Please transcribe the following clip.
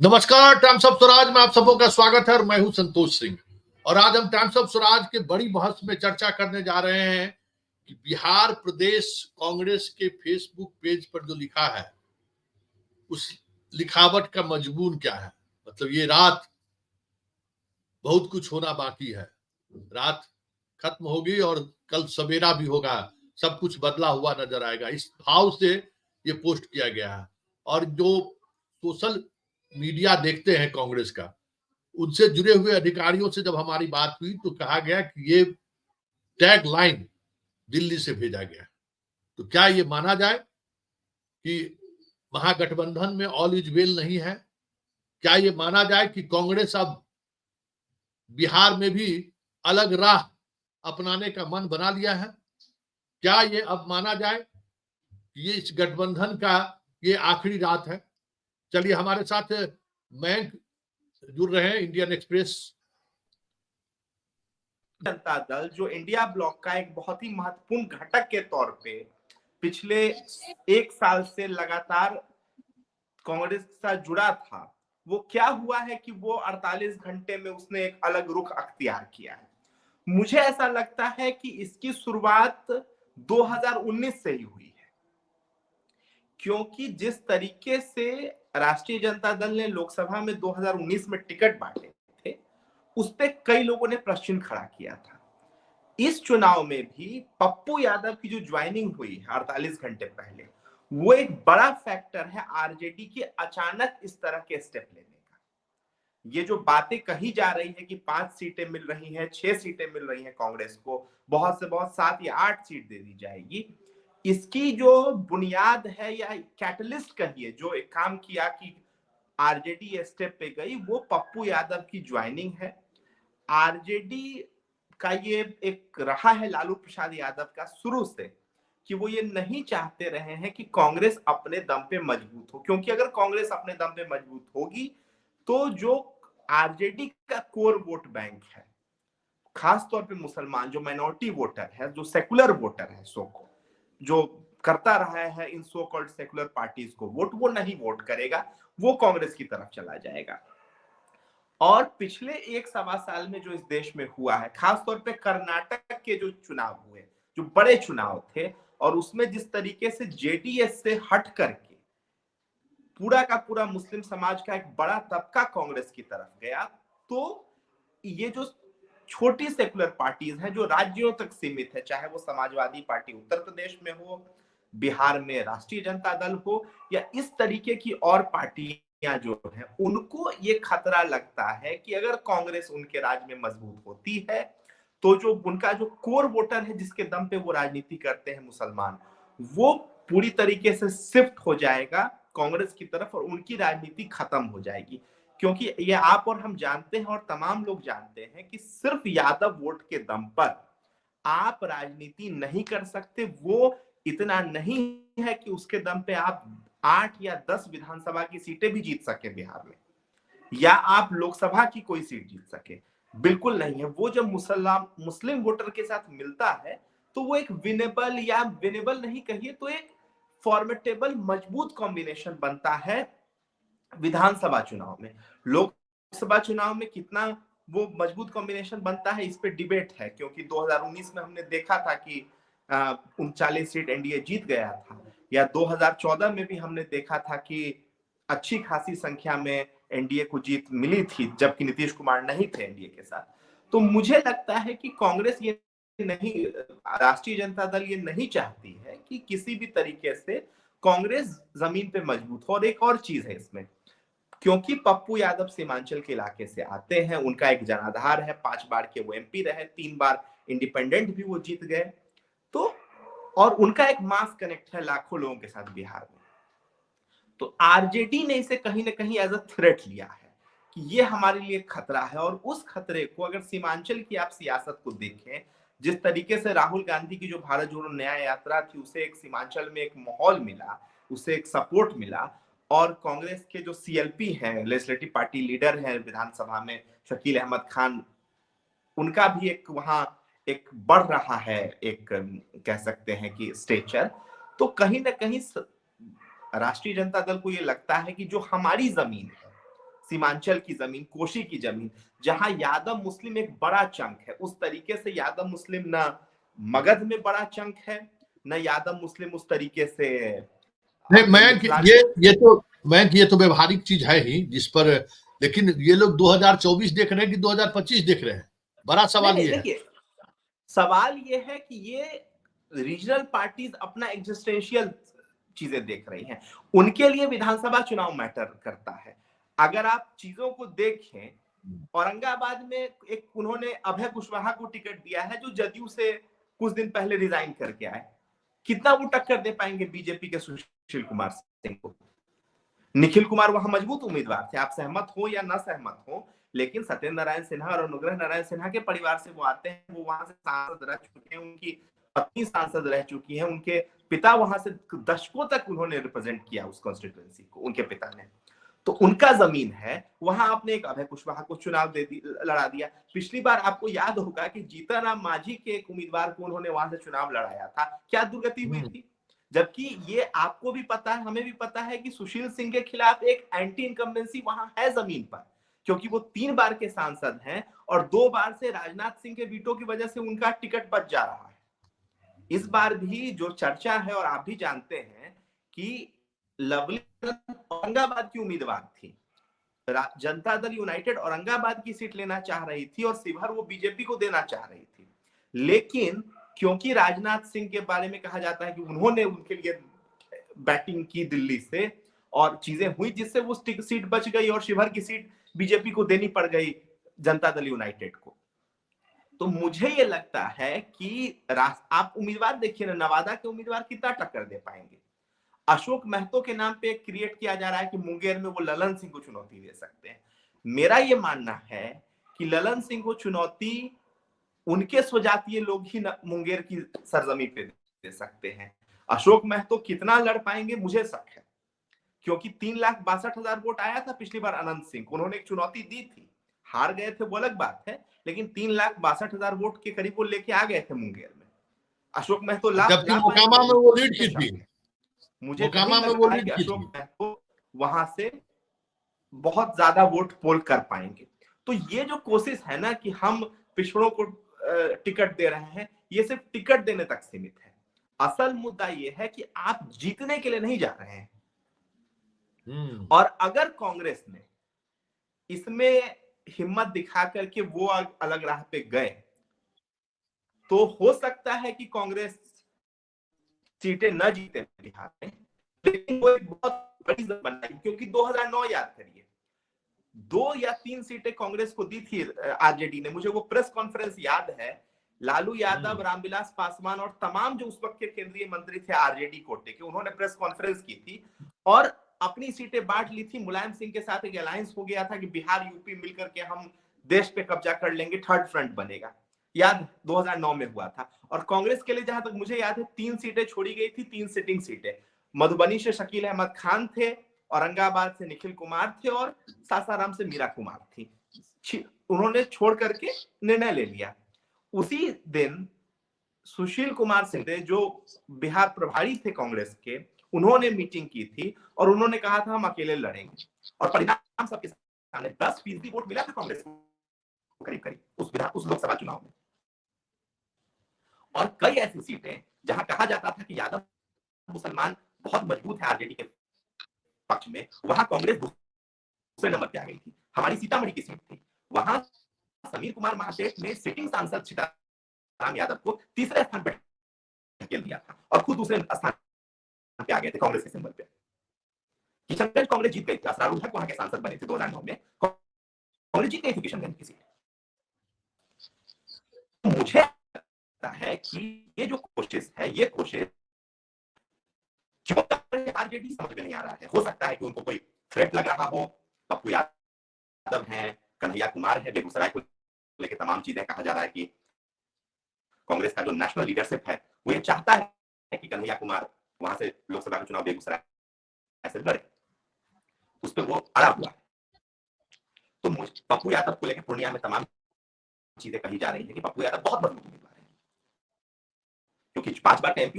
नमस्कार, times of Swaraj में आप सबों का स्वागत है और मैं हूं संतोष सिंह। और आज हम टाइम्स ऑफ स्वराज के बड़ी बहस में चर्चा करने जा रहे हैं कि बिहार प्रदेश कांग्रेस के फेसबुक पेज पर जो लिखा है उस लिखावट का मजमून क्या है। मतलब ये रात बहुत कुछ होना बाकी है, रात खत्म होगी और कल सवेरा भी होगा, सब कुछ बदला हुआ नजर आएगा, इस भाव से ये पोस्ट किया गया है। और जो सोशल मीडिया देखते हैं कांग्रेस का, उनसे जुड़े हुए अधिकारियों से जब हमारी बात हुई तो कहा गया कि ये टैग लाइन दिल्ली से भेजा गया। तो क्या ये माना जाए कि महागठबंधन में ऑल इज वेल नहीं है? क्या ये माना जाए कि कांग्रेस अब बिहार में भी अलग राह अपनाने का मन बना लिया है? क्या ये अब माना जाए कि ये इस गठबंधन का ये आखिरी रात है? चलिए, हमारे साथ मयंक जुड़ रहे हैं, इंडियन एक्सप्रेस। जनता दल जो इंडिया ब्लॉक का एक बहुत ही महत्वपूर्ण घटक के तौर पे पिछले एक साल से लगातार कांग्रेस के साथ जुड़ा था, वो क्या हुआ है कि वो 48 घंटे में उसने एक अलग रुख अख्तियार किया है। मुझे ऐसा लगता है कि इसकी शुरुआत 2019 से ही हुई है, क्योंकि जिस तरीके से राष्ट्रीय जनता दल ने लोकसभा में 2019 में टिकट बांटे थे, उस पे कई लोगों ने प्रश्न खड़ा किया था। इस चुनाव में भी पप्पू यादव की जो ज्वाइनिंग हुई है 48 घंटे पहले, वो एक बड़ा फैक्टर है आरजेडी के अचानक इस तरह के स्टेप लेने का। ये जो बातें कही जा रही है कि 5 सीटें मिल रही हैं, 6 सीटें मिल रही हैं कांग्रेस को, बहुत से बहुत 7 या 8 सीट दे दी जाएगी, इसकी जो बुनियाद है या कैटलिस्ट कहिए जो एक काम किया कि आरजेडी स्टेप पे गई, वो पप्पू यादव की ज्वाइनिंग है। आरजेडी का ये एक रहा है लालू प्रसाद यादव का शुरू से कि वो ये नहीं चाहते रहे हैं कि कांग्रेस अपने दम पे मजबूत हो, क्योंकि अगर कांग्रेस अपने दम पे मजबूत होगी तो जो आरजेडी का कोर वोट बैंक है, खासतौर पे मुसलमान जो माइनॉरिटी वोटर है, जो सेकुलर वोटर है, सो को जो करता रहा है इन सो कॉल्ड सेकुलर पार्टीज को वोट, वो नहीं वोट करेगा, वो कांग्रेस की तरफ चला जाएगा। और पिछले एक सवा साल में जो इस देश में हुआ है, खासतौर पे कर्नाटक के जो चुनाव हुए, जो बड़े चुनाव थे, और उसमें जिस तरीके से जेडीएस से हट करके पूरा का पूरा मुस्लिम समाज का एक बड़ा तबका कांग्रेस की तरफ गया, तो ये जो छोटी सेकुलर पार्टीज हैं जो राज्यों तक सीमित है, चाहे वो समाजवादी पार्टी उत्तर प्रदेश में हो, बिहार में राष्ट्रीय जनता दल हो, या इस तरीके की और पार्टियां जो हैं, उनको ये खतरा लगता है कि अगर कांग्रेस उनके राज्य में मजबूत होती है तो जो उनका जो कोर वोटर है जिसके दम पे वो राजनीति करते हैं मुसलमान, वो पूरी तरीके से शिफ्ट हो जाएगा कांग्रेस की तरफ और उनकी राजनीति खत्म हो जाएगी। क्योंकि ये आप और हम जानते हैं और तमाम लोग जानते हैं कि सिर्फ यादव वोट के दम पर आप राजनीति नहीं कर सकते। वो इतना नहीं है कि उसके दम पे आप 8 या 10 विधानसभा की सीटें भी जीत सके बिहार में, या आप लोकसभा की कोई सीट जीत सके, बिल्कुल नहीं है। वो जब मुस्लिम वोटर के साथ मिलता है तो वो एक विनेबल, या विनेबल नहीं कहिए तो एक फॉर्मेटेबल मजबूत कॉम्बिनेशन बनता है विधानसभा चुनाव में। लोकसभा चुनाव में कितना वो मजबूत कॉम्बिनेशन बनता है, इस पे डिबेट है, क्योंकि 2019 में हमने देखा था कि 39 सीट एनडीए जीत गया था, या 2014 में भी हमने देखा था कि अच्छी खासी संख्या में एनडीए को जीत मिली थी, जबकि नीतीश कुमार नहीं थे एनडीए के साथ। तो मुझे लगता है कि कांग्रेस ये नहीं, राष्ट्रीय जनता दल ये नहीं चाहती है कि किसी भी तरीके से कांग्रेस जमीन पे मजबूत हो। और एक और चीज है इसमें, क्योंकि पप्पू यादव सीमांचल के इलाके से आते हैं, उनका एक जनाधार है, 5 बार के वो एमपी रहे, 3 बार इंडिपेंडेंट भी वो जीत गए, तो और उनका एक मास कनेक्ट है लाखों लोगों के साथ बिहार में। तो आरजेडी ने इसे कहीं ना कहीं एज अ थ्रेट लिया है कि ये हमारे लिए खतरा है। और उस खतरे को अगर सीमांचल की आप सियासत को देखें, जिस तरीके से राहुल गांधी की जो भारत जोड़ो न्याय यात्रा थी, उसे एक सीमांचल में एक माहौल मिला, उसे एक सपोर्ट मिला, और कांग्रेस के जो सीएलपी हैं, लेजिस्लेटिव पार्टी लीडर हैं विधानसभा में, शकील अहमद खान, उनका भी एक वहां एक बढ़ रहा है, एक कह सकते हैं कि स्टेचर। तो कहीं ना कहीं राष्ट्रीय जनता दल को ये लगता है कि जो हमारी जमीन है, सीमांचल की जमीन, कोशी की जमीन, जहां यादव मुस्लिम एक बड़ा चंक है, उस तरीके से यादव मुस्लिम ना मगध में बड़ा चंक है, न यादव मुस्लिम उस तरीके से नहीं अपने मयंक, ये तो व्यवहारिक चीज है ही जिस पर, लेकिन ये लोग 2024 देख रहे हैं कि 2025 देख रहे हैं, बड़ा सवाल नहीं, ये है। देखिए, सवाल ये है कि ये रीजनल पार्टीज अपना एग्जिस्टेंशियल चीजें देख रही हैं, उनके लिए विधानसभा चुनाव मैटर करता है। अगर आप चीजों को देखें, औरंगाबाद में एक उन्होंने अभय कुशवाहा को टिकट दिया है जो जदयू से कुछ दिन पहले रिजाइन करके आए। कितना वो टक्कर दे पाएंगे बीजेपी के सुशील कुमार सिंह को? निखिल कुमार वहां मजबूत उम्मीदवार थे, आप सहमत हो या ना सहमत हो, लेकिन सत्येंद्र नारायण सिन्हा और अनुग्रह नारायण सिन्हा के परिवार से वो आते हैं, वो वहां से सांसद रह चुके हैं, उनकी पत्नी सांसद रह चुकी है, उनके पिता वहां से दशकों तक उन्होंने रिप्रेजेंट किया उस कॉन्स्टिट्यूएंसी को, उनके पिता ने, तो उनका जमीन है। वहां आपने एक अभय कुशवाहा को चुनाव लड़ा दिया। पिछली बार आपको याद होगा कि जीतनराम मांझी के एक उम्मीदवार को उन्होंने वहां से चुनाव लड़ाया था, क्या दुर्गति हुई थी? जबकि ये आपको भी पता है, हमें भी पता है कि सुशील सिंह के खिलाफ एक एंटी इनकम्बेंसी वहां है जमीन पर, क्योंकि वो 3 बार के सांसद हैं और 2 बार से राजनाथ सिंह के वीटो की वजह से उनका टिकट बच जा रहा है। इस बार भी जो चर्चा है, और आप भी जानते हैं कि लवली औरंगाबाद की उम्मीदवार थी, जनता दल यूनाइटेड औरंगाबाद की सीट लेना चाह रही थी और शिवहर वो बीजेपी को देना चाह रही थी, लेकिन क्योंकि राजनाथ सिंह के बारे में कहा जाता है कि उन्होंने उनके लिए बैटिंग की दिल्ली से और चीजें हुई जिससे वो सीट बच गई और शिवहर की सीट बीजेपी को देनी पड़ गई जनता दल यूनाइटेड को। तो मुझे ये लगता है कि आप उम्मीदवार देखिए ना, नवादा के उम्मीदवार कितना टक्कर दे पाएंगे। अशोक महतो के नाम पे क्रिएट किया जा रहा है कि मुंगेर में वो ललन सिंह को चुनौती दे सकते हैं। मेरा ये मानना है कि ललन सिंह को चुनौती उनके स्वजातीय लोग ही मुंगेर की सरजमी पे दे सकते हैं। अशोक महतो कितना लड़ पाएंगे मुझे शक है, क्योंकि 3,62,000 वोट आया था पिछली बार अनंत सिंह को, उन्होंने एक चुनौती दी थी, हार गए थे वो अलग बात है, लेकिन 3,62,000 वोट के करीब वो लेके आ गए थे मुंगेर में। अशोक महतो जबकि मोकामा में वो लीड की थी, मुझे नहीं लग रहा है कि अशोक महतो वहां से बहुत ज्यादा वोट पोल कर पाएंगे। तो ये जो कोशिश है ना कि हम पिछड़ों को टिकट दे रहे हैं, ये सिर्फ टिकट देने तक सीमित है। असल मुद्दा ये है कि आप जीतने के लिए नहीं जा रहे हैं। और अगर कांग्रेस ने इसमें हिम्मत दिखा करके वो अलग राह पे गए, तो हो सकता है कि कांग्रेस सीटें न जीते बिहार में, लेकिन वो एक बहुत बड़ी बनाई, क्योंकि 2009 याद करिए, 2 या 3 सीटें कांग्रेस को दी थी आरजेडी ने। मुझे वो प्रेस कॉन्फ्रेंस याद है, लालू यादव, रामविलास पासवान और तमाम जो उस वक्त के केंद्रीय मंत्री थे आरजेडी कोटे के, उन्होंने प्रेस कॉन्फ्रेंस की थी और अपनी सीटें बांट ली थी। मुलायम सिंह के साथ एक अलायंस हो गया था कि बिहार यूपी मिलकर के हम देश पे कब्जा कर लेंगे, थर्ड फ्रंट बनेगा। याद 2009 में हुआ था। और कांग्रेस के लिए जहां तक मुझे याद है 3 सीटें छोड़ी गई थी, 3 सिटिंग सीटें। मधुबनी से शकील अहमद खान थे, औरंगाबाद से निखिल कुमार थे और सासाराम से मीरा कुमार थी। उन्होंने छोड़ करके निर्णय ले लिया। उसी दिन सुशील कुमार सिंह जो बिहार प्रभारी थे कांग्रेस के, उन्होंने मीटिंग की थी और उन्होंने कहा था हम अकेले लड़ेंगे, और परिणाम सबके सामने 10% वोट मिला था कांग्रेस को करीब करीब उस लोकसभा चुनाव में। और कई ऐसी सीटें जहां कहा जाता था कि यादव मुसलमान बहुत मजबूत है आरजेडी के पक्ष में, वहां कांग्रेस दूसरे नंबर पे आ गई थी। हमारी सीतामढ़ी की सीट थी, वहां समीर कुमार महासेठ ने सिटिंग सांसद सीताराम यादव को तीसरे स्थान पर धकेल दिया था और खुद दूसरे स्थान पे आ गए थे कांग्रेस के सिंबल पे। किशनगंज कांग्रेस जीत गई थी, असरारुल हक वहां के सांसद बने थे 2009 में, कांग्रेस जीत गई थी किशनगंज की सीट। मुझे लगता है कि ये जो कोशिश है, ये कोशिश क्यों आरजेडी समझ में नहीं आ रहा है। हो सकता है कि उनको कोई थ्रेट लग रहा हो, पप्पू यादव है, कन्हैया कुमार है, बेगूसराय को लेकर तमाम चीजें कहा जा रहा है कि कांग्रेस का जो नेशनल लीडरशिप है वो ये चाहता है कि कन्हैया कुमार वहां से लोकसभा का चुनाव बेगूसराय ऐसे लड़े, उस पर वो अड़ा हुआ है। तो पप्पू यादव को लेकर पूर्णिया में तमाम चीजें कही जा रही है कि पप्पू यादव बहुत मजबूत उम्मीदवार है, क्योंकि 5 बार का एमपी